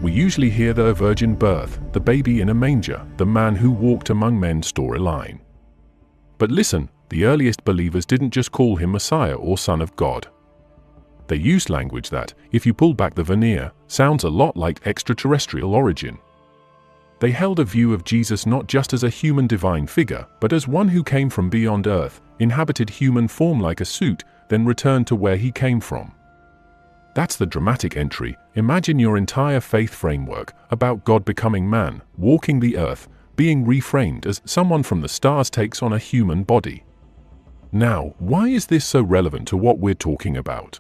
We usually hear the virgin birth, the baby in a manger, the man who walked among men storyline. But listen, the earliest believers didn't just call him Messiah or Son of God. They used language that, if you pull back the veneer, sounds a lot like extraterrestrial origin. They held a view of Jesus not just as a human divine figure, but as one who came from beyond earth, inhabited human form like a suit, then returned to where he came from. That's the dramatic entry. Imagine your entire faith framework about God becoming man, walking the earth, being reframed as someone from the stars takes on a human body. Now, why is this so relevant to what we're talking about?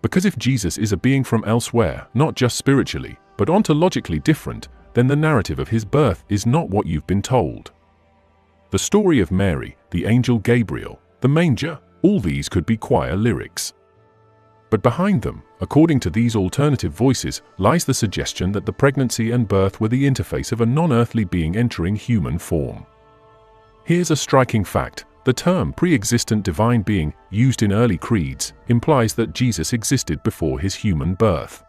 Because if Jesus is a being from elsewhere, not just spiritually, but ontologically different, then the narrative of his birth is not what you've been told. The story of Mary, the angel Gabriel, the manger, all these could be choir lyrics. But behind them, according to these alternative voices, lies the suggestion that the pregnancy and birth were the interface of a non-earthly being entering human form. Here's a striking fact. The term pre-existent divine being, used in early creeds, implies that Jesus existed before his human birth.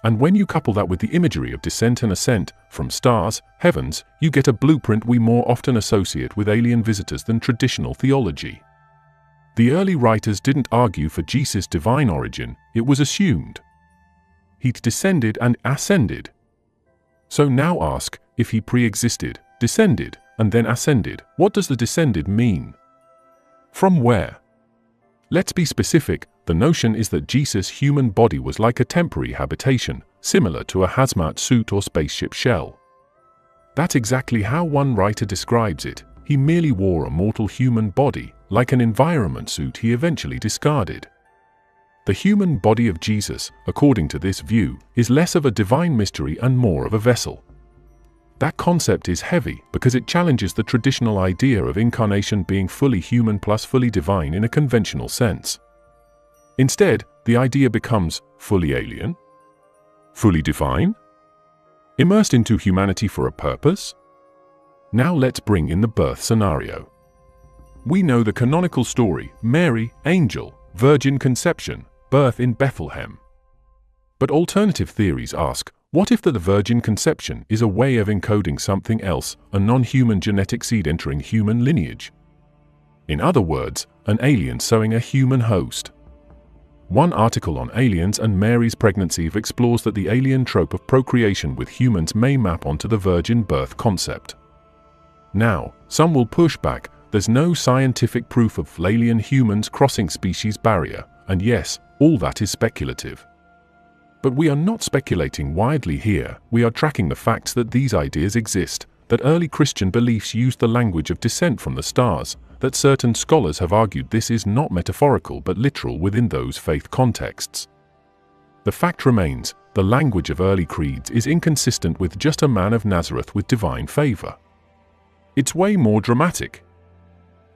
And when you couple that with the imagery of descent and ascent, from stars, heavens, you get a blueprint we more often associate with alien visitors than traditional theology. The early writers didn't argue for Jesus' divine origin, it was assumed. He'd descended and ascended. So now ask, if he pre-existed, descended, and then ascended, what does the descended mean? From where? Let's be specific. The notion is that Jesus' human body was like a temporary habitation, similar to a hazmat suit or spaceship shell. That's exactly how one writer describes it. He merely wore a mortal human body, like an environment suit he eventually discarded. The human body of Jesus, according to this view, is less of a divine mystery and more of a vessel. That concept is heavy because it challenges the traditional idea of incarnation being fully human plus fully divine in a conventional sense. Instead, the idea becomes fully alien? Fully divine? Immersed into humanity for a purpose? Now let's bring in the birth scenario. We know the canonical story: Mary, angel, virgin conception, birth in Bethlehem. But alternative theories ask, what if the virgin conception is a way of encoding something else, a non-human genetic seed entering human lineage? In other words, an alien sowing a human host. One article on aliens and Mary's pregnancy explores that the alien trope of procreation with humans may map onto the virgin birth concept. Now, some will push back. There's no scientific proof of alien humans crossing species barrier, and yes, all that is speculative. But we are not speculating wildly here, we are tracking the facts that these ideas exist, that early Christian beliefs used the language of descent from the stars, that certain scholars have argued this is not metaphorical but literal within those faith contexts. The fact remains, the language of early creeds is inconsistent with just a man of Nazareth with divine favor. It's way more dramatic.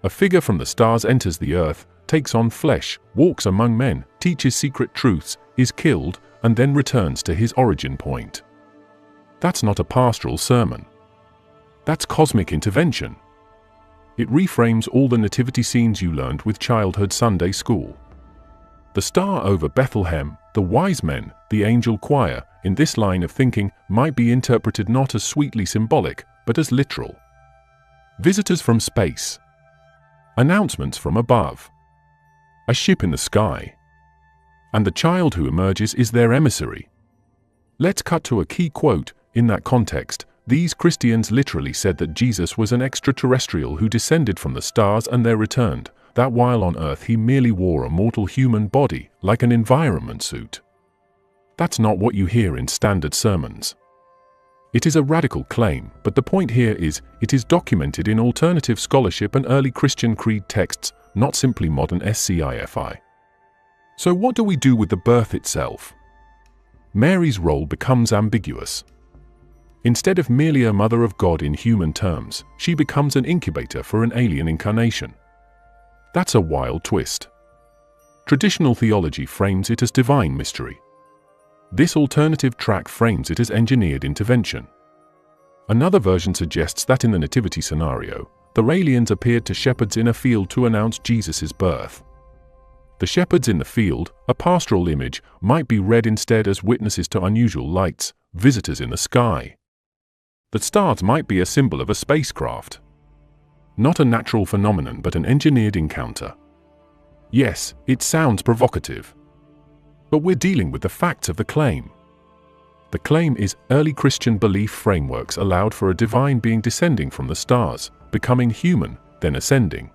A figure from the stars enters the earth, takes on flesh, walks among men, teaches secret truths, is killed, and then returns to his origin point. That's not a pastoral sermon. That's cosmic intervention. It reframes all the nativity scenes you learned with childhood Sunday school. The star over Bethlehem, the wise men, the angel choir, in this line of thinking, might be interpreted not as sweetly symbolic, but as literal. Visitors from space. Announcements from above. A ship in the sky. And the child who emerges is their emissary. Let's cut to a key quote. In that context, these Christians literally said that Jesus was an extraterrestrial who descended from the stars and there returned, that while on earth he merely wore a mortal human body, like an environment suit. That's not what you hear in standard sermons. It is a radical claim, but the point here is, it is documented in alternative scholarship and early Christian creed texts, not simply modern sci-fi. So what do we do with the birth itself? Mary's role becomes ambiguous. Instead of merely a mother of God in human terms, she becomes an incubator for an alien incarnation. That's a wild twist. Traditional theology frames it as divine mystery. This alternative track frames it as engineered intervention. Another version suggests that in the nativity scenario, the aliens appeared to shepherds in a field to announce Jesus' birth. The shepherds in the field, a pastoral image, might be read instead as witnesses to unusual lights, visitors in the sky. The stars might be a symbol of a spacecraft. Not a natural phenomenon but an engineered encounter. Yes, it sounds provocative. But we're dealing with the facts of the claim. The claim is early Christian belief frameworks allowed for a divine being descending from the stars, becoming human, then ascending.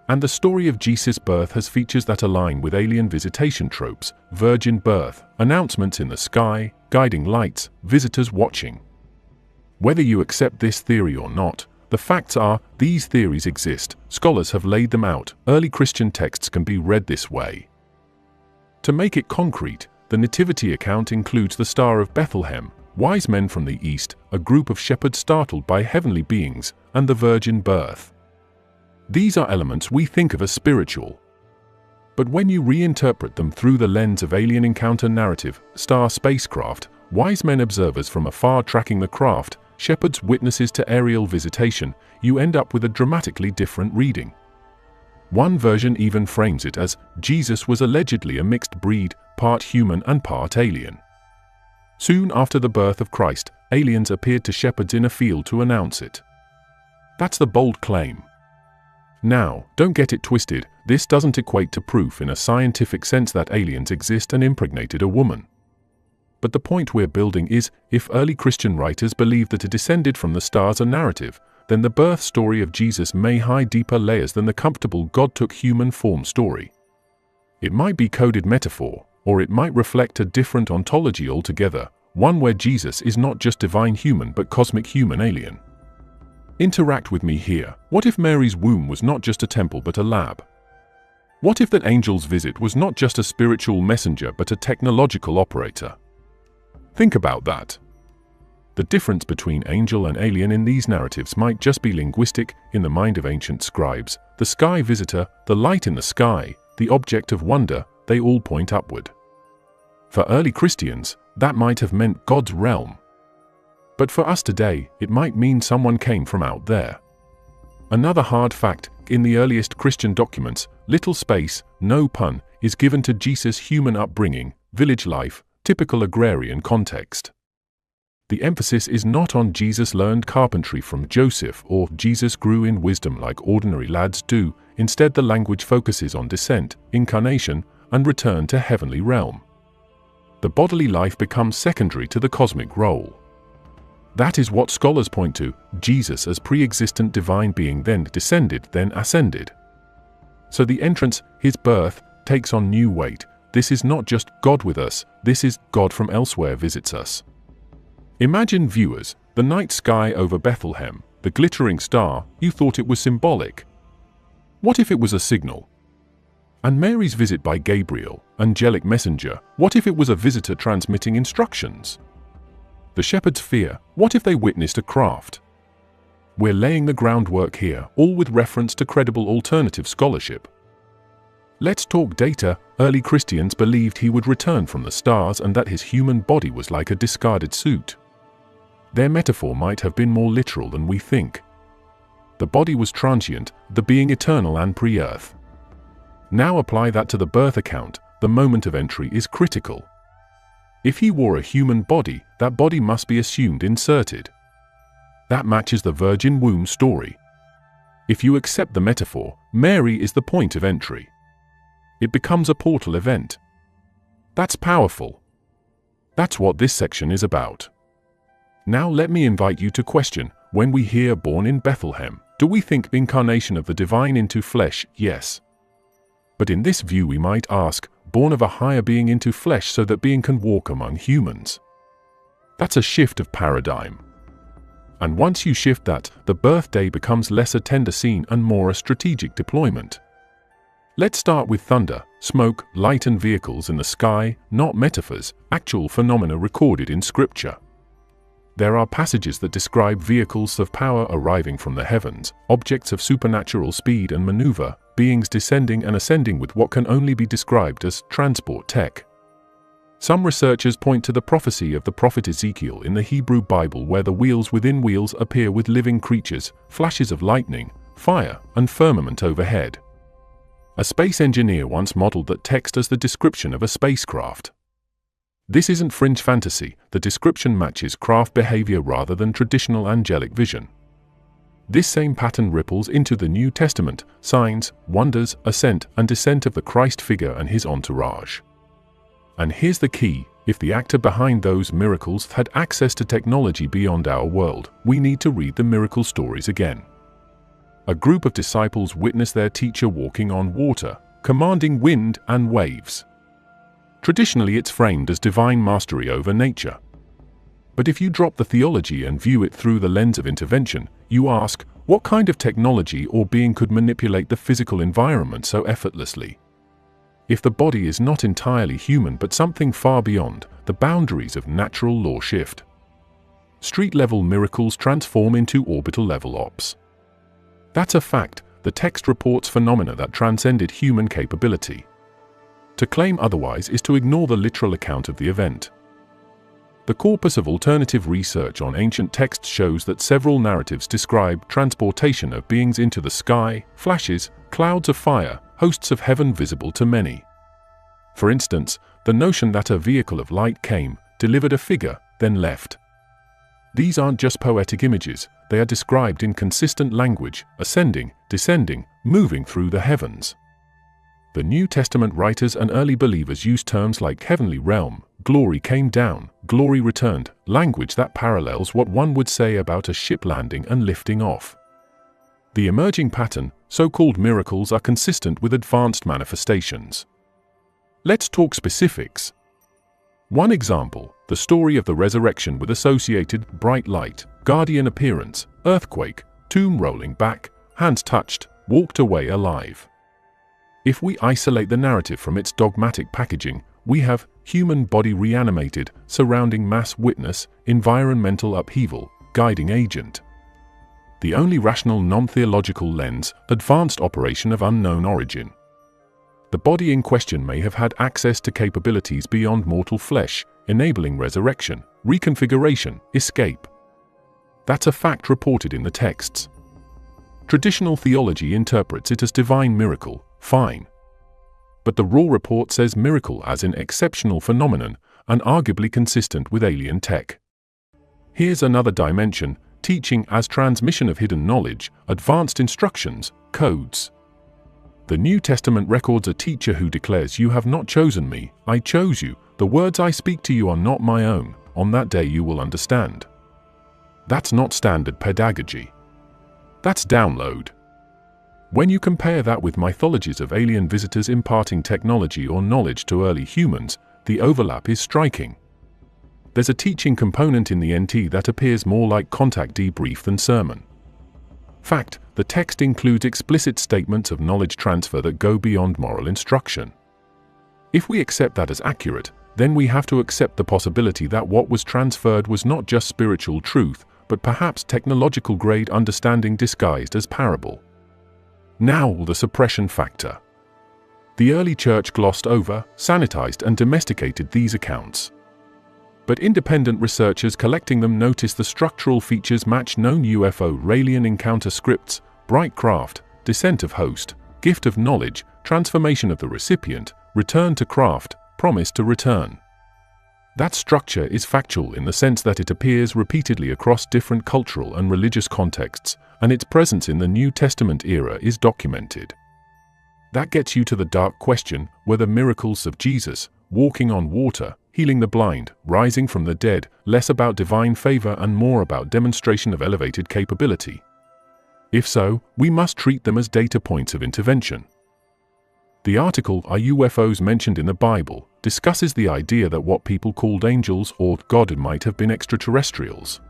And the story of Jesus' birth has features that align with alien visitation tropes, virgin birth, announcements in the sky, guiding lights, visitors watching. Whether you accept this theory or not, the facts are, these theories exist, scholars have laid them out, early Christian texts can be read this way. To make it concrete, the Nativity account includes the Star of Bethlehem, wise men from the east, a group of shepherds startled by heavenly beings, and the virgin birth. These are elements we think of as spiritual. But when you reinterpret them through the lens of alien encounter narrative, star spacecraft, wise men observers from afar tracking the craft, shepherds witnesses to aerial visitation, you end up with a dramatically different reading. One version even frames it as, Jesus was allegedly a mixed breed, part human and part alien. Soon after the birth of Christ, aliens appeared to shepherds in a field to announce it. That's the bold claim. Now, don't get it twisted, this doesn't equate to proof in a scientific sense that aliens exist and impregnated a woman. But the point we're building is, if early Christian writers believed that it descended from the stars a narrative, then the birth story of Jesus may hide deeper layers than the comfortable God took human form story. It might be coded metaphor, or it might reflect a different ontology altogether, one where Jesus is not just divine human but cosmic human alien. Interact with me here. What if Mary's womb was not just a temple but a lab? What if that angel's visit was not just a spiritual messenger but a technological operator? Think about that. The difference between angel and alien in these narratives might just be linguistic. In the mind of ancient scribes, the sky visitor, the light in the sky, the object of wonder, they all point upward. For early Christians, that might have meant God's realm. But for us today, it might mean someone came from out there. Another hard fact, in the earliest Christian documents, little space, no pun, is given to Jesus' human upbringing, village life, typical agrarian context. The emphasis is not on Jesus learned carpentry from Joseph or Jesus grew in wisdom like ordinary lads do. Instead, the language focuses on descent, incarnation, and return to heavenly realm. The bodily life becomes secondary to the cosmic role. That is what scholars point to, Jesus as pre-existent divine being then descended, then ascended. So the entrance, his birth, takes on new weight. This is not just God with us, this is God from elsewhere visits us. Imagine viewers, the night sky over Bethlehem, the glittering star, you thought it was symbolic. What if it was a signal? And Mary's visit by Gabriel, angelic messenger, what if it was a visitor transmitting instructions? The shepherds' fear, what if they witnessed a craft? We're laying the groundwork here, all with reference to credible alternative scholarship. Let's talk data. Early Christians believed he would return from the stars and that his human body was like a discarded suit. Their metaphor might have been more literal than we think. The body was transient, the being eternal and pre-earth. Now apply that to the birth account, the moment of entry is critical. If he wore a human body, that body must be assumed inserted. That matches the virgin womb story. If you accept the metaphor, Mary is the point of entry. It becomes a portal event. That's powerful. That's what this section is about. Now let me invite you to question, when we hear born in Bethlehem, do we think incarnation of the divine into flesh? Yes. But in this view we might ask, born of a higher being into flesh so that being can walk among humans. That's a shift of paradigm. And once you shift that, the birthday becomes less a tender scene and more a strategic deployment. Let's start with thunder, smoke, light and vehicles in the sky, not metaphors, actual phenomena recorded in Scripture. There are passages that describe vehicles of power arriving from the heavens, objects of supernatural speed and maneuver, beings descending and ascending with what can only be described as transport tech. Some researchers point to the prophecy of the prophet Ezekiel in the Hebrew Bible where the wheels within wheels appear with living creatures, flashes of lightning, fire, and firmament overhead. A space engineer once modeled that text as the description of a spacecraft. This isn't fringe fantasy, the description matches craft behavior rather than traditional angelic vision. This same pattern ripples into the New Testament: signs, wonders, ascent and descent of the Christ figure and his entourage. And here's the key: if the actor behind those miracles had access to technology beyond our world, we need to read the miracle stories again. A group of disciples witness their teacher walking on water, commanding wind and waves. Traditionally, it's framed as divine mastery over nature. But if you drop the theology and view it through the lens of intervention, you ask, what kind of technology or being could manipulate the physical environment so effortlessly? If the body is not entirely human but something far beyond, the boundaries of natural law shift. Street-level miracles transform into orbital-level ops. That's a fact. The text reports phenomena that transcended human capability. To claim otherwise is to ignore the literal account of the event. The corpus of alternative research on ancient texts shows that several narratives describe transportation of beings into the sky, flashes, clouds of fire, hosts of heaven visible to many. For instance, the notion that a vehicle of light came, delivered a figure, then left. These aren't just poetic images, they are described in consistent language, ascending, descending, moving through the heavens. The New Testament writers and early believers use terms like heavenly realm, glory came down, glory returned, language that parallels what one would say about a ship landing and lifting off. The emerging pattern, so-called miracles, are consistent with advanced manifestations. Let's talk specifics. One example, the story of the resurrection with associated bright light, guardian appearance, earthquake, tomb rolling back, hands touched, walked away alive. If we isolate the narrative from its dogmatic packaging, we have human body reanimated, surrounding mass witness, environmental upheaval, guiding agent. The only rational non-theological lens, advanced operation of unknown origin. The body in question may have had access to capabilities beyond mortal flesh, enabling resurrection, reconfiguration, escape. That's a fact reported in the texts. Traditional theology interprets it as divine miracle, fine. But the raw report says miracle as an exceptional phenomenon, and arguably consistent with alien tech. Here's another dimension: teaching as transmission of hidden knowledge, advanced instructions, codes. The New Testament records a teacher who declares, "You have not chosen me, I chose you. The words I speak to you are not my own. On that day you will understand." That's not standard pedagogy. That's download. When you compare that with mythologies of alien visitors imparting technology or knowledge to early humans, the overlap is striking. There's a teaching component in the NT that appears more like contact debrief than sermon. Fact, the text includes explicit statements of knowledge transfer that go beyond moral instruction. If we accept that as accurate, then we have to accept the possibility that what was transferred was not just spiritual truth, but perhaps technological-grade understanding disguised as parable. Now, the suppression factor. The early church glossed over, sanitized and domesticated these accounts. But independent researchers collecting them notice the structural features match known UFO alien encounter scripts: bright craft, descent of host, gift of knowledge, transformation of the recipient, return to craft, promise to return. That structure is factual in the sense that it appears repeatedly across different cultural and religious contexts, and its presence in the New Testament era is documented. That gets you to the dark question: were the miracles of Jesus, walking on water, healing the blind, rising from the dead, less about divine favor and more about demonstration of elevated capability? If so, we must treat them as data points of intervention. The article "Are UFOs Mentioned in the Bible?" discusses the idea that what people called angels or God might have been extraterrestrials.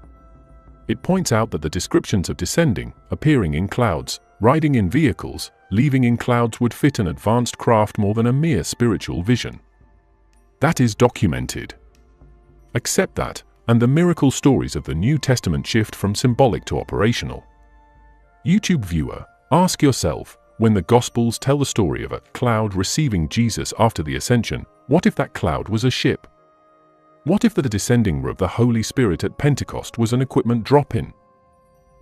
It points out that the descriptions of descending, appearing in clouds, riding in vehicles, leaving in clouds would fit an advanced craft more than a mere spiritual vision. That is documented. Accept that, and the miracle stories of the New Testament shift from symbolic to operational. YouTube viewer, ask yourself, when the Gospels tell the story of a cloud receiving Jesus after the ascension, what if that cloud was a ship? What if the descending of the Holy Spirit at Pentecost was an equipment drop-in?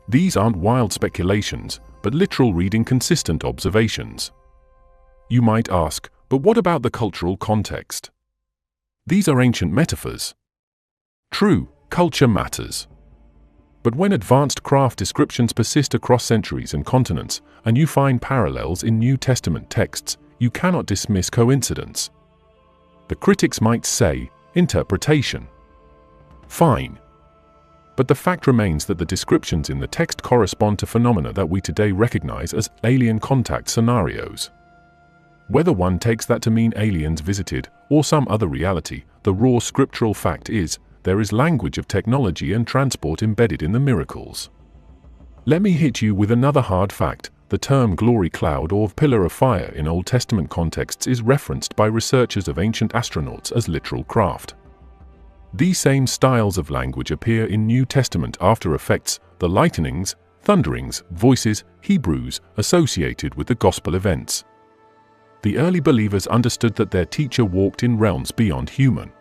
These aren't wild speculations, but literal reading consistent observations. You might ask, but what about the cultural context? These are ancient metaphors. True, culture matters. But when advanced craft descriptions persist across centuries and continents, and you find parallels in New Testament texts, you cannot dismiss coincidence. The critics might say, interpretation. Fine. But the fact remains that the descriptions in the text correspond to phenomena that we today recognize as alien contact scenarios. Whether one takes that to mean aliens visited or some other reality, the raw scriptural fact is, there is language of technology and transport embedded in the miracles. Let me hit you with another hard fact. The term glory cloud or pillar of fire in Old Testament contexts is referenced by researchers of ancient astronauts as literal craft. These same styles of language appear in New Testament after effects, the lightnings, thunderings, voices, Hebrews, associated with the gospel events. The early believers understood that their teacher walked in realms beyond human.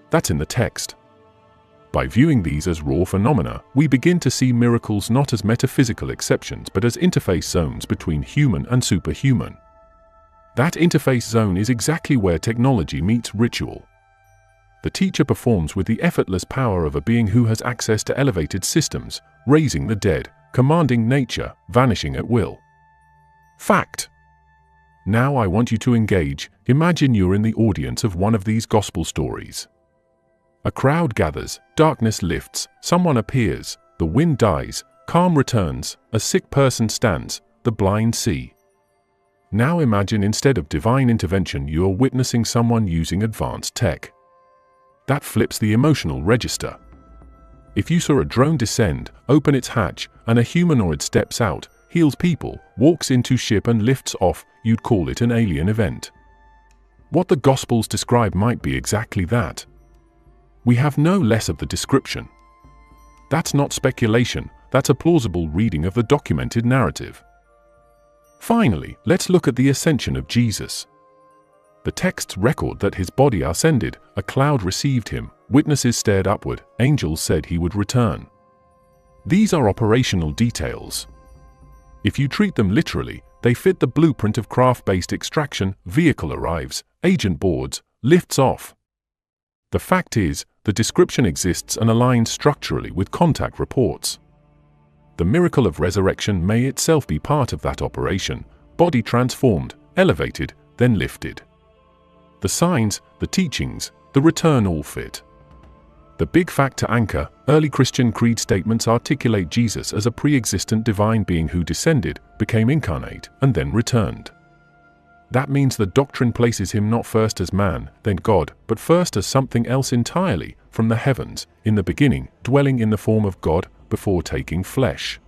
That's in the text. By viewing these as raw phenomena, we begin to see miracles not as metaphysical exceptions but as interface zones between human and superhuman. That interface zone is exactly where technology meets ritual. The teacher performs with the effortless power of a being who has access to elevated systems, raising the dead, commanding nature, vanishing at will. Fact. Now I want you to engage. Imagine you're in the audience of one of these gospel stories. A crowd gathers, darkness lifts, someone appears, the wind dies, calm returns, a sick person stands, the blind see. Now imagine instead of divine intervention you are witnessing someone using advanced tech. That flips the emotional register. If you saw a drone descend, open its hatch, and a humanoid steps out, heals people, walks into ship and lifts off, you'd call it an alien event. What the Gospels describe might be exactly that. We have no less of the description. That's not speculation, that's a plausible reading of the documented narrative. Finally, let's look at the ascension of Jesus. The texts record that his body ascended, a cloud received him, witnesses stared upward, angels said he would return. These are operational details. If you treat them literally, they fit the blueprint of craft-based extraction, vehicle arrives, agent boards, lifts off. The fact is, the description exists and aligns structurally with contact reports. The miracle of resurrection may itself be part of that operation, body transformed, elevated, then lifted. The signs, the teachings, the return all fit. The big fact to anchor, early Christian creed statements articulate Jesus as a pre-existent divine being who descended, became incarnate, and then returned. That means the doctrine places him not first as man, then God, but first as something else entirely, from the heavens, in the beginning, dwelling in the form of God, before taking flesh.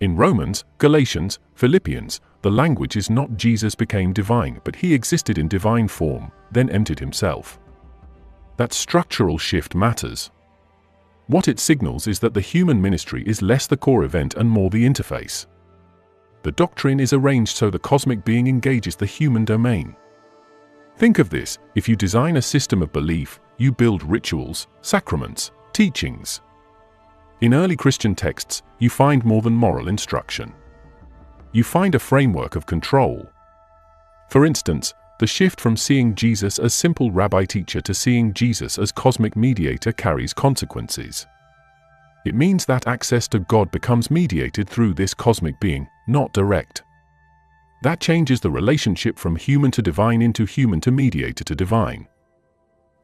In Romans, Galatians, Philippians, the language is not Jesus became divine, but he existed in divine form, then emptied himself. That structural shift matters. What it signals is that the human ministry is less the core event and more the interface. The doctrine is arranged so the cosmic being engages the human domain. Think of this, if you design a system of belief, you build rituals, sacraments, teachings. In early Christian texts, you find more than moral instruction. You find a framework of control. For instance, the shift from seeing Jesus as simple rabbi teacher to seeing Jesus as cosmic mediator carries consequences. It means that access to God becomes mediated through this cosmic being, not direct. That changes the relationship from human to divine into human to mediator to divine.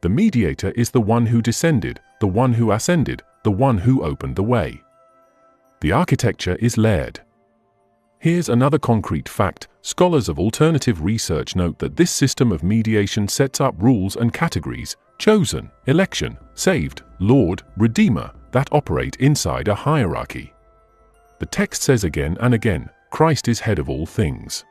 The mediator is the one who descended, the one who ascended, the one who opened the way. The architecture is layered. Here's another concrete fact. Scholars of alternative research note that this system of mediation sets up rules and categories, chosen, election, saved, Lord, Redeemer, that operate inside a hierarchy. The text says again and again, Christ is head of all things.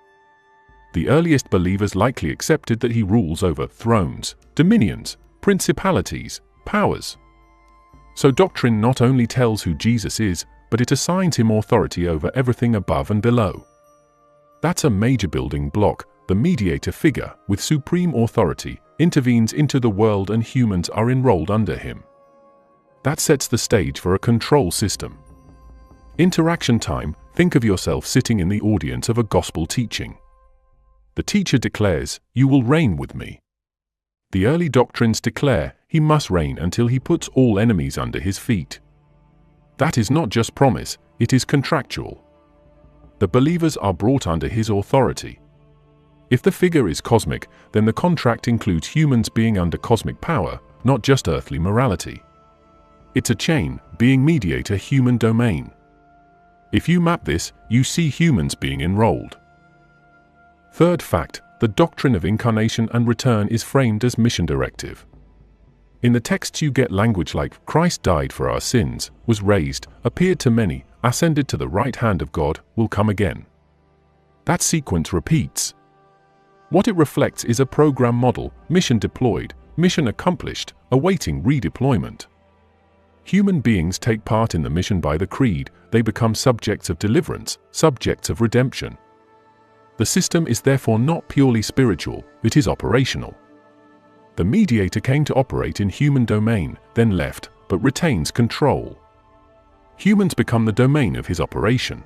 The earliest believers likely accepted that he rules over thrones, dominions, principalities, powers. So doctrine not only tells who Jesus is, but it assigns him authority over everything above and below. That's a major building block. The mediator figure, with supreme authority, intervenes into the world and humans are enrolled under him. That sets the stage for a control system. Interaction time. Think of yourself sitting in the audience of a gospel teaching. The teacher declares, "You will reign with me." The early doctrines declare he must reign until he puts all enemies under his feet. That is not just promise, it is contractual. The believers are brought under his authority. If the figure is cosmic, then the contract includes humans being under cosmic power, not just earthly morality. It's a chain, being mediator human domain. If you map this, you see humans being enrolled. Third fact, the doctrine of incarnation and return is framed as mission directive. In the texts you get language like, Christ died for our sins, was raised, appeared to many, ascended to the right hand of God, will come again. That sequence repeats. What it reflects is a program model, mission deployed, mission accomplished, awaiting redeployment. Human beings take part in the mission by the creed, they become subjects of deliverance, subjects of redemption. The system is therefore not purely spiritual, it is operational. The mediator came to operate in human domain, then left, but retains control. Humans become the domain of his operation.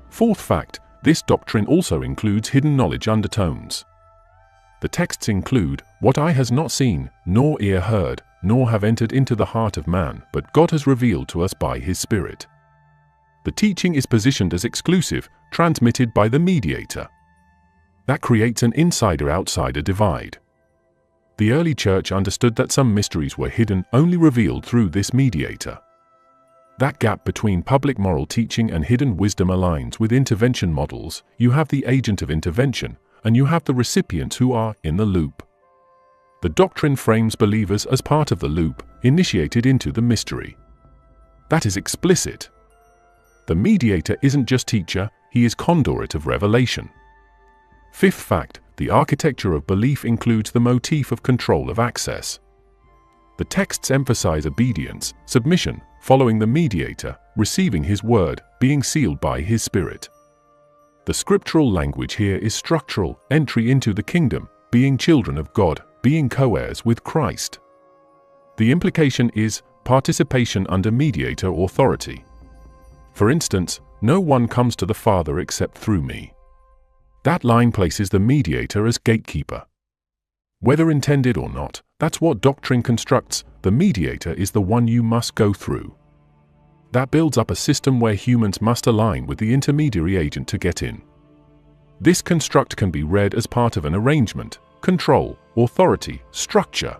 Fourth fact, this doctrine also includes hidden knowledge undertones. The texts include, "What eye has not seen, nor ear heard, nor have entered into the heart of man, but God has revealed to us by his Spirit." The teaching is positioned as exclusive, transmitted by the mediator. That creates an insider-outsider divide. The early church understood that some mysteries were hidden, only revealed through this mediator. That gap between public moral teaching and hidden wisdom aligns with intervention models. You have the agent of intervention, and you have the recipients who are in the loop. The doctrine frames believers as part of the loop, initiated into the mystery. That is explicit. The mediator isn't just teacher, he is conduit of revelation. Fifth fact, the architecture of belief includes the motif of control of access. The texts emphasize obedience, submission, following the mediator, receiving his word, being sealed by his Spirit. The scriptural language here is structural, entry into the kingdom, being children of God, being co-heirs with Christ. The implication is participation under mediator authority. For instance, no one comes to the Father except through me. That line places the mediator as gatekeeper. Whether intended or not, that's what doctrine constructs. The mediator is the one you must go through. That builds up a system where humans must align with the intermediary agent to get in. This construct can be read as part of an arrangement, control, authority, structure.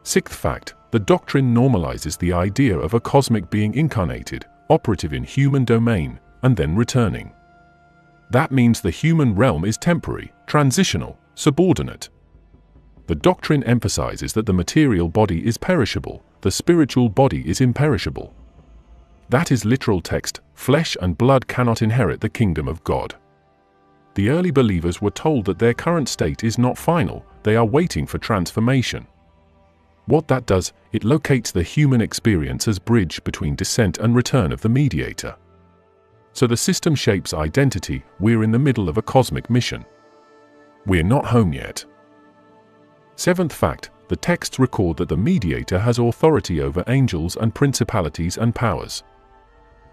Sixth fact, the doctrine normalizes the idea of a cosmic being incarnated, operative in human domain, and then returning. That means the human realm is temporary, transitional, subordinate. The doctrine emphasizes that the material body is perishable, the spiritual body is imperishable. That is literal text, flesh and blood cannot inherit the kingdom of God. The early believers were told that their current state is not final, they are waiting for transformation. What that does, it locates the human experience as bridge between descent and return of the mediator. So the system shapes identity, we're in the middle of a cosmic mission. We're not home yet. Seventh fact, the texts record that the mediator has authority over angels and principalities and powers.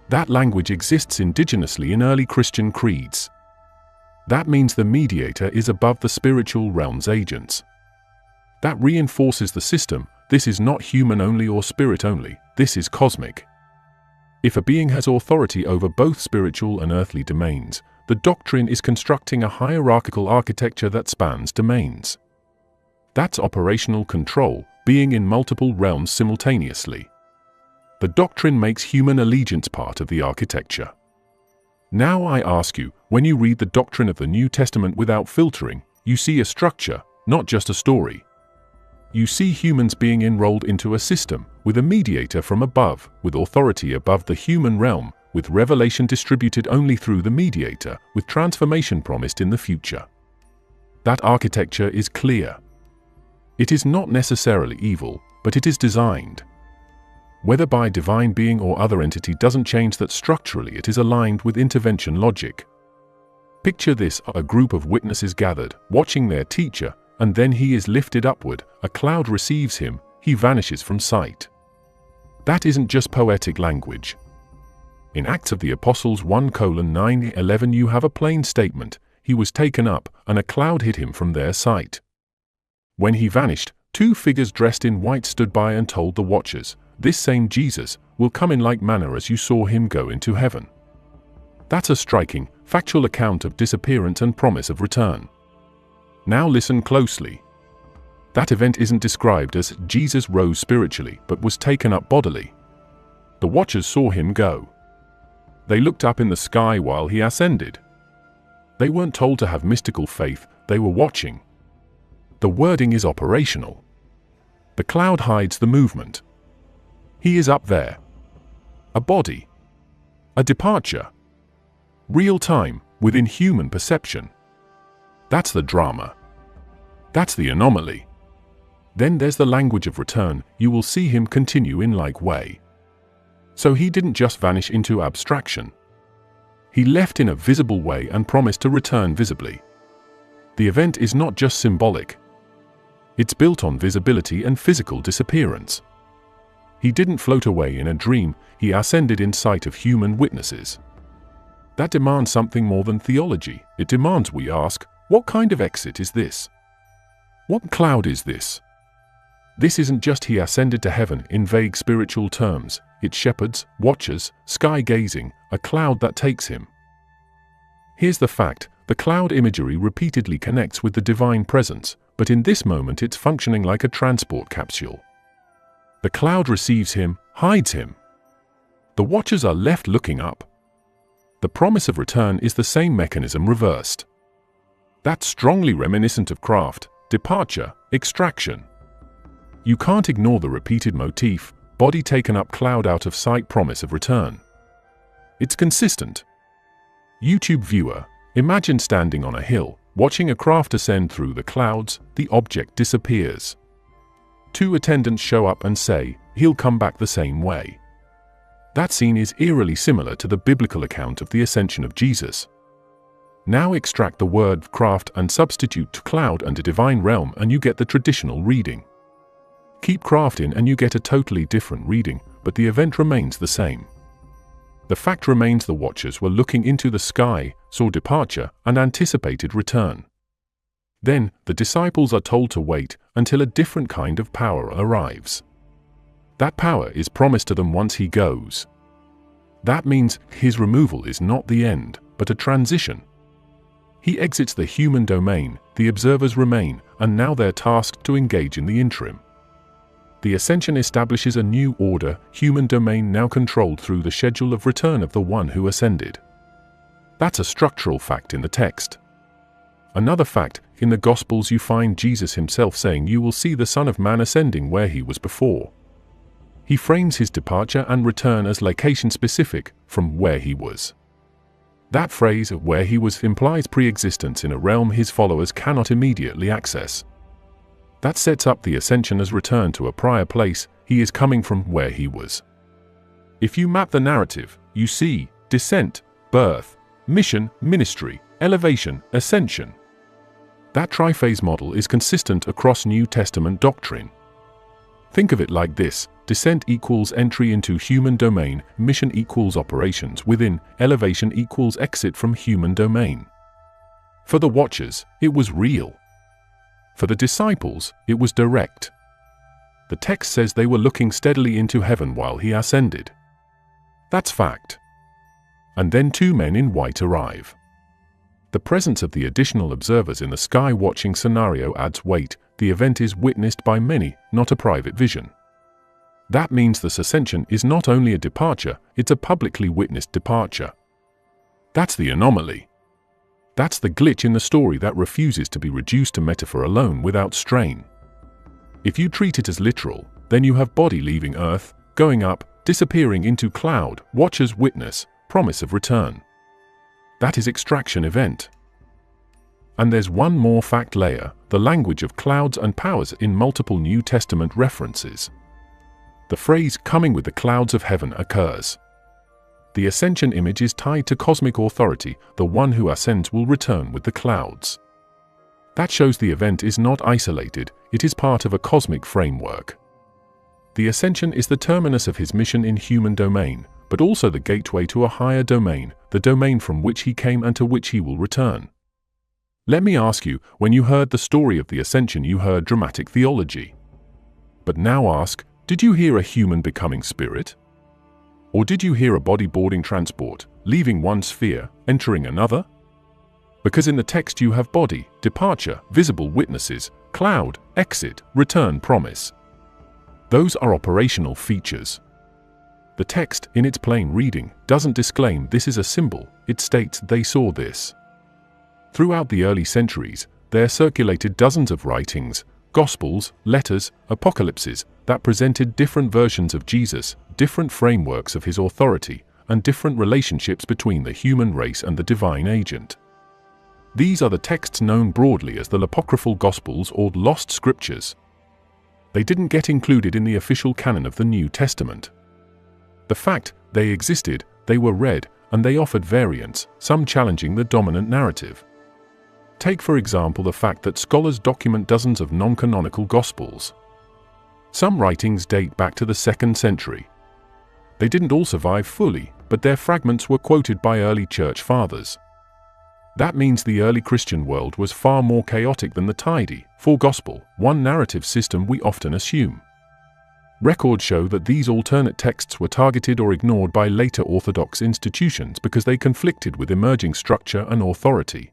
That language exists indigenously in early Christian creeds. That means the mediator is above the spiritual realm's agents. That reinforces the system, this is not human only or spirit only, this is cosmic. If a being has authority over both spiritual and earthly domains, the doctrine is constructing a hierarchical architecture that spans domains. That's operational control, being in multiple realms simultaneously. The doctrine makes human allegiance part of the architecture. Now I ask you, when you read the doctrine of the New Testament without filtering, you see a structure, not just a story. You see humans being enrolled into a system, with a mediator from above, with authority above the human realm, with revelation distributed only through the mediator, with transformation promised in the future. That architecture is clear. It is not necessarily evil, but it is designed. Whether by divine being or other entity doesn't change that structurally it is aligned with intervention logic. Picture this, a group of witnesses gathered, watching their teacher, and then he is lifted upward, a cloud receives him, he vanishes from sight. That isn't just poetic language. In Acts of the Apostles 1:9-11 you have a plain statement, he was taken up, and a cloud hid him from their sight. When he vanished, two figures dressed in white stood by and told the watchers, "This same Jesus will come in like manner as you saw him go into heaven." That's a striking, factual account of disappearance and promise of return. Now listen closely. That event isn't described as Jesus rose spiritually but was taken up bodily. The watchers saw him go. They looked up in the sky while he ascended. They weren't told to have mystical faith, they were watching. The wording is operational. The cloud hides the movement. He is up there. A body. A departure. Real time, within human perception. That's the drama. That's the anomaly. Then there's the language of return. You will see him continue in like way. So he didn't just vanish into abstraction. He left in a visible way and promised to return visibly. The event is not just symbolic. It's built on visibility and physical disappearance. He didn't float away in a dream, he ascended in sight of human witnesses. That demands something more than theology. It demands we ask, what kind of exit is this? What cloud is this? This isn't just he ascended to heaven in vague spiritual terms. It's shepherds, watchers, sky-gazing, a cloud that takes him. Here's the fact, the cloud imagery repeatedly connects with the divine presence, but in this moment it's functioning like a transport capsule. The cloud receives him, hides him. The watchers are left looking up. The promise of return is the same mechanism reversed. That's strongly reminiscent of craft, departure, extraction. You can't ignore the repeated motif, body taken up, cloud out of sight, promise of return. It's consistent. YouTube viewer, imagine standing on a hill, watching a craft ascend through the clouds, the object disappears. Two attendants show up and say, "He'll come back the same way." That scene is eerily similar to the biblical account of the ascension of Jesus. Now extract the word craft and substitute cloud and a divine realm and you get the traditional reading. Keep craft in and you get a totally different reading, but the event remains the same. The fact remains the watchers were looking into the sky, saw departure, and anticipated return. Then, the disciples are told to wait until a different kind of power arrives. That power is promised to them once he goes. That means his removal is not the end, but a transition. He exits the human domain, the observers remain, and now they're tasked to engage in the interim. The ascension establishes a new order, human domain now controlled through the schedule of return of the one who ascended. That's a structural fact in the text. Another fact, in the Gospels you find Jesus himself saying, "You will see the Son of Man ascending where he was before." He frames his departure and return as location-specific, from where he was. That phrase, "where he was," implies pre-existence in a realm his followers cannot immediately access. That sets up the ascension as return to a prior place. He is coming from where he was. If you map the narrative, you see descent, birth, mission, ministry, elevation, ascension. That triphase model is consistent across New Testament doctrine. Think of it like this: descent equals entry into human domain, mission equals operations within, elevation equals exit from human domain. For the watchers, it was real. For the disciples, it was direct. The text says they were looking steadily into heaven while he ascended. That's fact. And then two men in white arrive. The presence of the additional observers in the sky watching scenario adds weight. The event is witnessed by many, not a private vision. That means this ascension is not only a departure, it's a publicly witnessed departure. That's the anomaly. That's the glitch in the story that refuses to be reduced to metaphor alone without strain. If you treat it as literal, then you have body leaving earth, going up, disappearing into cloud, watchers witness, promise of return. That is extraction event. And there's one more fact layer, the language of clouds and powers in multiple New Testament references. The phrase "coming with the clouds of heaven" occurs. The ascension image is tied to cosmic authority. The one who ascends will return with the clouds. That shows the event is not isolated, it is part of a cosmic framework. The ascension is the terminus of his mission in human domain, but also the gateway to a higher domain, the domain from which he came and to which he will return. Let me ask you, when you heard the story of the ascension, you heard dramatic theology. But now ask, did you hear a human becoming spirit? Or did you hear a body boarding transport, leaving one sphere, entering another? Because in the text you have body, departure, visible witnesses, cloud, exit, return, promise. Those are operational features. The text, in its plain reading, doesn't disclaim this is a symbol, it states they saw this. Throughout the early centuries, there circulated dozens of writings, gospels, letters, apocalypses, that presented different versions of Jesus, different frameworks of his authority, and different relationships between the human race and the divine agent. These are the texts known broadly as the apocryphal gospels or lost scriptures. They didn't get included in the official canon of the New Testament. The fact they existed, they were read, and they offered variants, some challenging the dominant narrative. Take for example the fact that scholars document dozens of non-canonical gospels. Some writings date back to the 2nd century. They didn't all survive fully, but their fragments were quoted by early church fathers. That means the early Christian world was far more chaotic than the tidy, four-gospel, one-narrative system we often assume. Records show that these alternate texts were targeted or ignored by later Orthodox institutions because they conflicted with emerging structure and authority.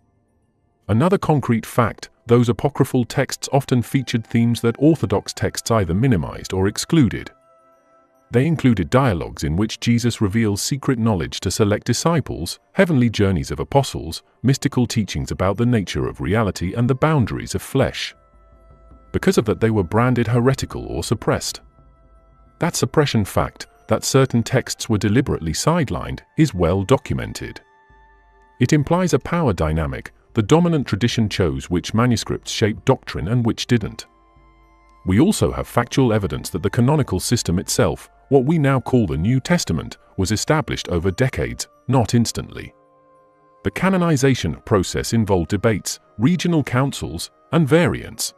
Another concrete fact, those apocryphal texts often featured themes that Orthodox texts either minimized or excluded. They included dialogues in which Jesus reveals secret knowledge to select disciples, heavenly journeys of apostles, mystical teachings about the nature of reality and the boundaries of flesh. Because of that, they were branded heretical or suppressed. That suppression fact, that certain texts were deliberately sidelined, is well documented. It implies a power dynamic. The dominant tradition chose which manuscripts shaped doctrine and which didn't. We also have factual evidence that the canonical system itself, what we now call the New Testament, was established over decades, not instantly. The canonization process involved debates, regional councils, and variants.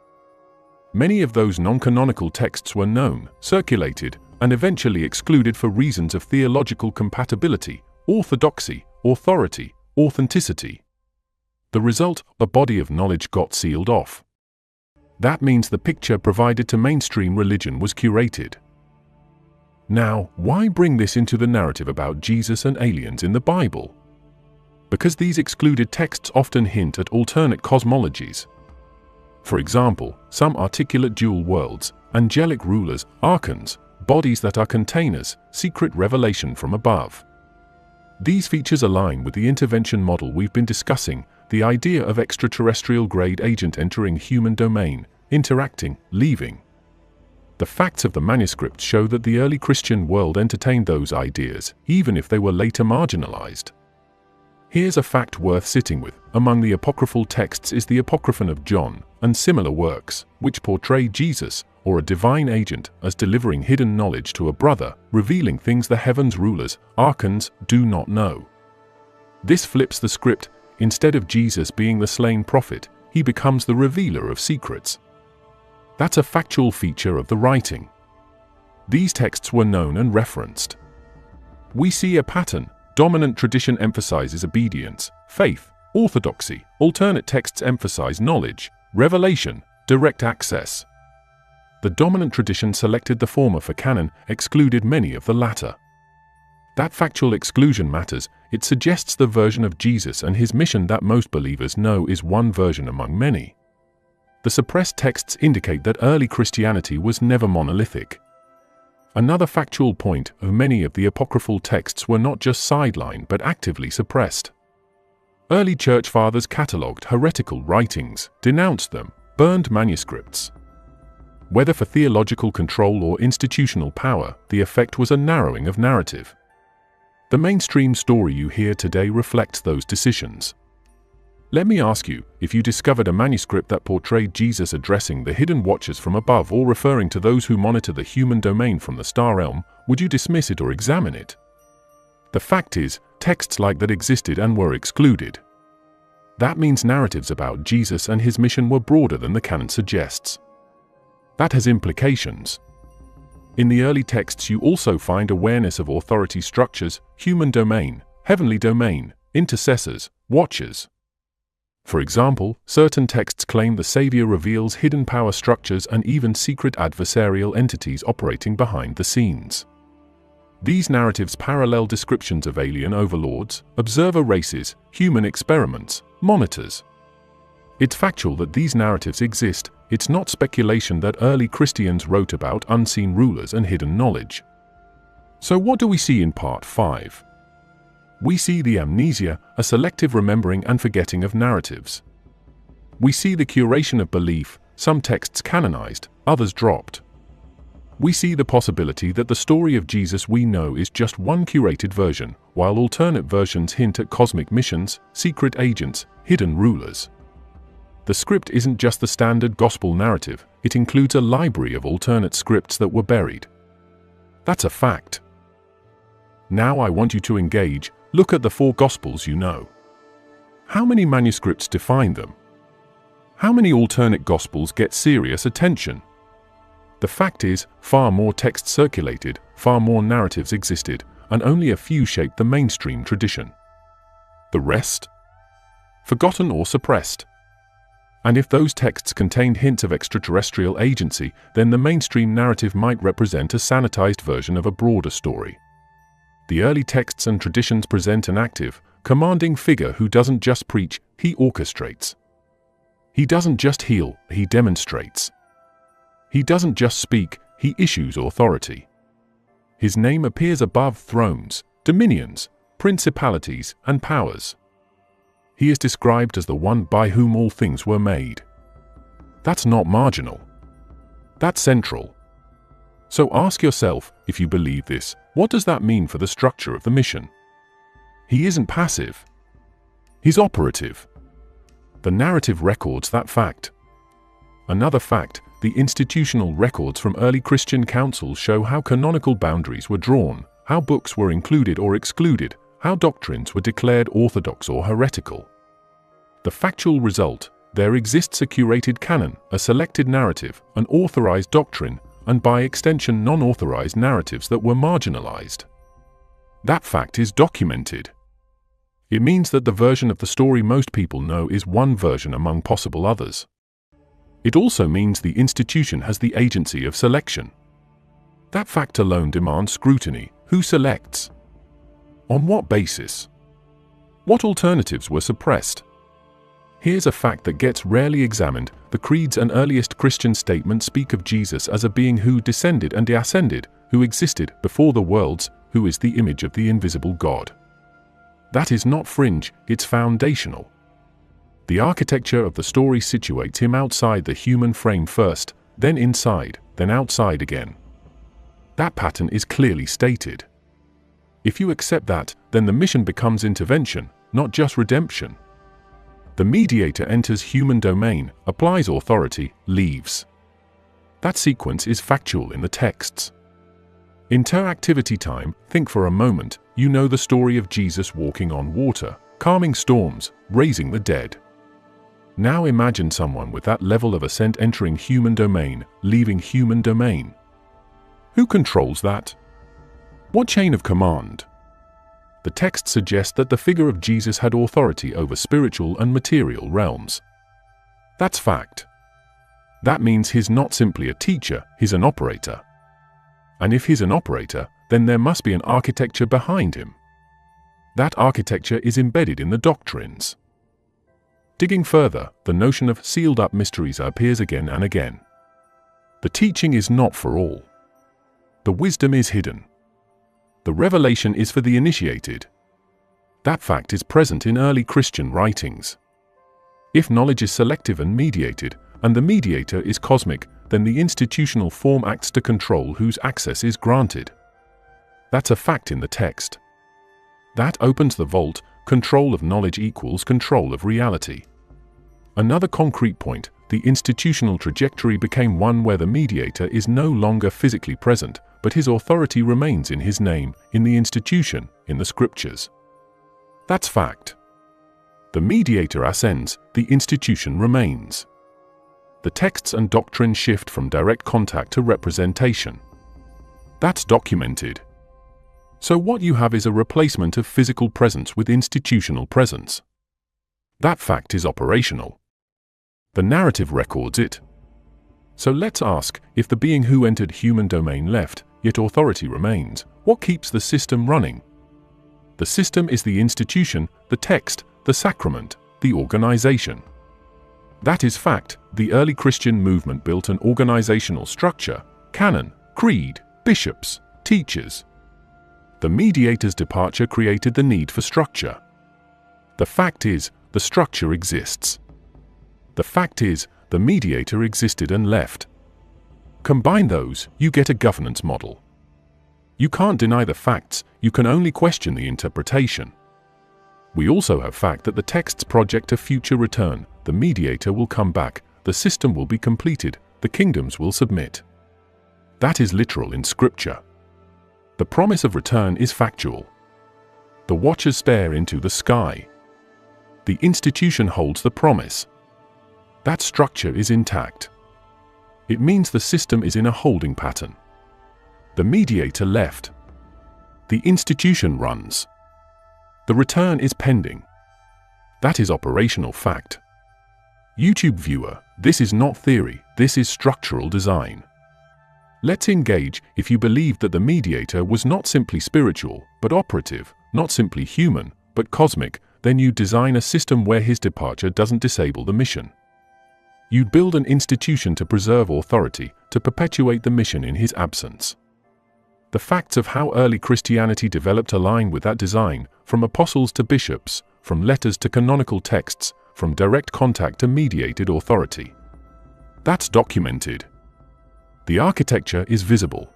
Many of those non-canonical texts were known, circulated, and eventually excluded for reasons of theological compatibility, orthodoxy, authority, authenticity. The result, a body of knowledge got sealed off. That means the picture provided to mainstream religion was curated. Now, why bring this into the narrative about Jesus and aliens in the Bible? Because these excluded texts often hint at alternate cosmologies. For example, some articulate dual worlds, angelic rulers, archons, bodies that are containers, secret revelation from above. These features align with the intervention model we've been discussing, the idea of extraterrestrial-grade agent entering human domain, interacting, leaving. The facts of the manuscripts show that the early Christian world entertained those ideas, even if they were later marginalized. Here's a fact worth sitting with. Among the apocryphal texts is the Apocryphon of John, and similar works, which portray Jesus, or a divine agent, as delivering hidden knowledge to a brother, revealing things the heavens' rulers, archons, do not know. This flips the script. Instead of Jesus being the slain prophet, he becomes the revealer of secrets. That's a factual feature of the writing. These texts were known and referenced. We see a pattern. Dominant tradition emphasizes obedience, faith, orthodoxy. Alternate texts emphasize knowledge, revelation, direct access. The dominant tradition selected the former for canon, excluded many of the latter. That factual exclusion matters. It suggests the version of Jesus and his mission that most believers know is one version among many. The suppressed texts indicate that early Christianity was never monolithic. Another factual point, many of the apocryphal texts were not just sidelined but actively suppressed. Early church fathers catalogued heretical writings, denounced them, burned manuscripts. Whether for theological control or institutional power, the effect was a narrowing of narrative. The mainstream story you hear today reflects those decisions. Let me ask you, if you discovered a manuscript that portrayed Jesus addressing the hidden watchers from above or referring to those who monitor the human domain from the star realm, would you dismiss it or examine it? The fact is, texts like that existed and were excluded. That means narratives about Jesus and his mission were broader than the canon suggests. That has implications. In the early texts you also find awareness of authority structures, human domain, heavenly domain, intercessors, watchers. For example, certain texts claim the Savior reveals hidden power structures and even secret adversarial entities operating behind the scenes. These narratives parallel descriptions of alien overlords, observer races, human experiments, monitors. It's factual that these narratives exist. It's not speculation that early Christians wrote about unseen rulers and hidden knowledge. So what do we see in Part 5? We see the amnesia, a selective remembering and forgetting of narratives. We see the curation of belief, some texts canonized, others dropped. We see the possibility that the story of Jesus we know is just one curated version, while alternate versions hint at cosmic missions, secret agents, hidden rulers. The script isn't just the standard gospel narrative, it includes a library of alternate scripts that were buried. That's a fact. Now I want you to engage. Look at the 4 Gospels you know. How many manuscripts define them? How many alternate Gospels get serious attention? The fact is, far more texts circulated, far more narratives existed, and only a few shaped the mainstream tradition. The rest? Forgotten or suppressed. And if those texts contained hints of extraterrestrial agency, then the mainstream narrative might represent a sanitized version of a broader story. The early texts and traditions present an active, commanding figure who doesn't just preach, he orchestrates. He doesn't just heal, he demonstrates. He doesn't just speak, he issues authority. His name appears above thrones, dominions, principalities, and powers. He is described as the one by whom all things were made. That's not marginal. That's central. So ask yourself, if you believe this, what does that mean for the structure of the mission? He isn't passive. He's operative. The narrative records that fact. Another fact, the institutional records from early Christian councils show how canonical boundaries were drawn, how books were included or excluded, how doctrines were declared orthodox or heretical. The factual result, there exists a curated canon, a selected narrative, an authorized doctrine, and by extension non-authorized narratives that were marginalized. That fact is documented. It means that the version of the story most people know is one version among possible others. It also means the institution has the agency of selection. That fact alone demands scrutiny. Who selects? On what basis? What alternatives were suppressed? Here's a fact that gets rarely examined. The creeds and earliest Christian statements speak of Jesus as a being who descended and ascended, who existed before the worlds, who is the image of the invisible God. That is not fringe, it's foundational. The architecture of the story situates him outside the human frame first, then inside, then outside again. That pattern is clearly stated. If you accept that, then the mission becomes intervention, not just redemption. The mediator enters human domain, applies authority, leaves. That sequence is factual in the texts. Interactivity time, think for a moment, you know the story of Jesus walking on water, calming storms, raising the dead. Now imagine someone with that level of ascent entering human domain, leaving human domain. Who controls that? What chain of command? The text suggests that the figure of Jesus had authority over spiritual and material realms. That's fact. That means he's not simply a teacher, he's an operator. And if he's an operator, then there must be an architecture behind him. That architecture is embedded in the doctrines. Digging further, the notion of sealed-up mysteries appears again and again. The teaching is not for all. The wisdom is hidden. The revelation is for the initiated. That fact is present in early Christian writings. If knowledge is selective and mediated, and the mediator is cosmic, then the institutional form acts to control whose access is granted. That's a fact in the text. That opens the vault. Control of knowledge equals control of reality. Another concrete point, the institutional trajectory became one where the mediator is no longer physically present, but his authority remains in his name, in the institution, in the scriptures. That's fact. The mediator ascends, the institution remains. The texts and doctrine shift from direct contact to representation. That's documented. So what you have is a replacement of physical presence with institutional presence. That fact is operational. The narrative records it. So let's ask, if the being who entered human domain left, yet authority remains, what keeps the system running? The system is the institution, the text, the sacrament, the organization. That is fact. The early Christian movement built an organizational structure: canon, creed, bishops, teachers. The mediator's departure created the need for structure. The fact is, the structure exists. The fact is, the mediator existed and left. Combine those, you get a governance model. You can't deny the facts, you can only question the interpretation. We also have fact that the texts project a future return, the mediator will come back, the system will be completed, the kingdoms will submit. That is literal in Scripture. The promise of return is factual. The watchers stare into the sky. The institution holds the promise. That structure is intact. It means the system is in a holding pattern. The mediator left. The institution runs. The return is pending. That is operational fact. YouTube viewer, this is not theory, this is structural design. Let's engage. If you believe that the mediator was not simply spiritual, but operative, not simply human, but cosmic, then you design a system where his departure doesn't disable the mission. You'd build an institution to preserve authority, to perpetuate the mission in his absence. The facts of how early Christianity developed align with that design, from apostles to bishops, from letters to canonical texts, from direct contact to mediated authority. That's documented. The architecture is visible.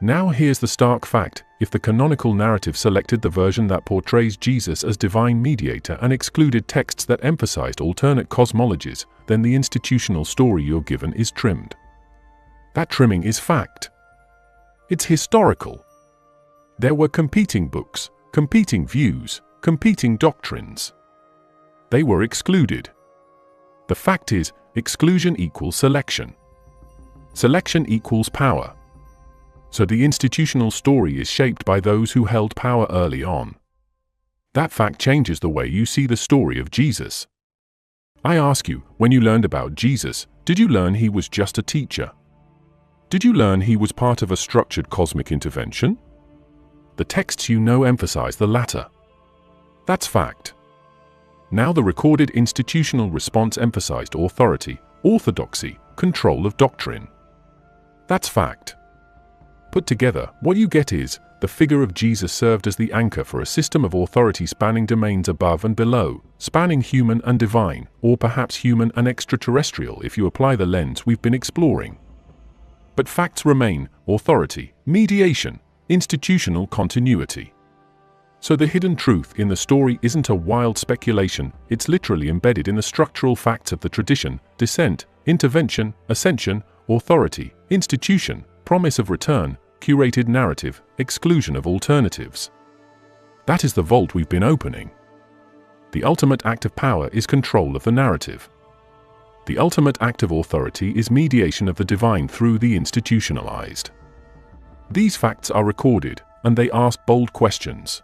Now here's the stark fact: if the canonical narrative selected the version that portrays Jesus as divine mediator and excluded texts that emphasized alternate cosmologies, then the institutional story you're given is trimmed. That trimming is fact. It's historical. There were competing books, competing views, competing doctrines. They were excluded. The fact is, exclusion equals selection. Selection equals power. So the institutional story is shaped by those who held power early on. That fact changes the way you see the story of Jesus. I ask you, when you learned about Jesus, did you learn he was just a teacher? Did you learn he was part of a structured cosmic intervention? The texts you know emphasize the latter. That's fact. Now the recorded institutional response emphasized authority, orthodoxy, control of doctrine. That's fact. Put together, what you get is, the figure of Jesus served as the anchor for a system of authority spanning domains above and below, spanning human and divine, or perhaps human and extraterrestrial if you apply the lens we've been exploring. But facts remain: authority, mediation, institutional continuity. So the hidden truth in the story isn't a wild speculation, it's literally embedded in the structural facts of the tradition: descent, intervention, ascension, authority, institution, promise of return, curated narrative, exclusion of alternatives. That is the vault we've been opening. The ultimate act of power is control of the narrative. The ultimate act of authority is mediation of the divine through the institutionalized. These facts are recorded, and they ask bold questions.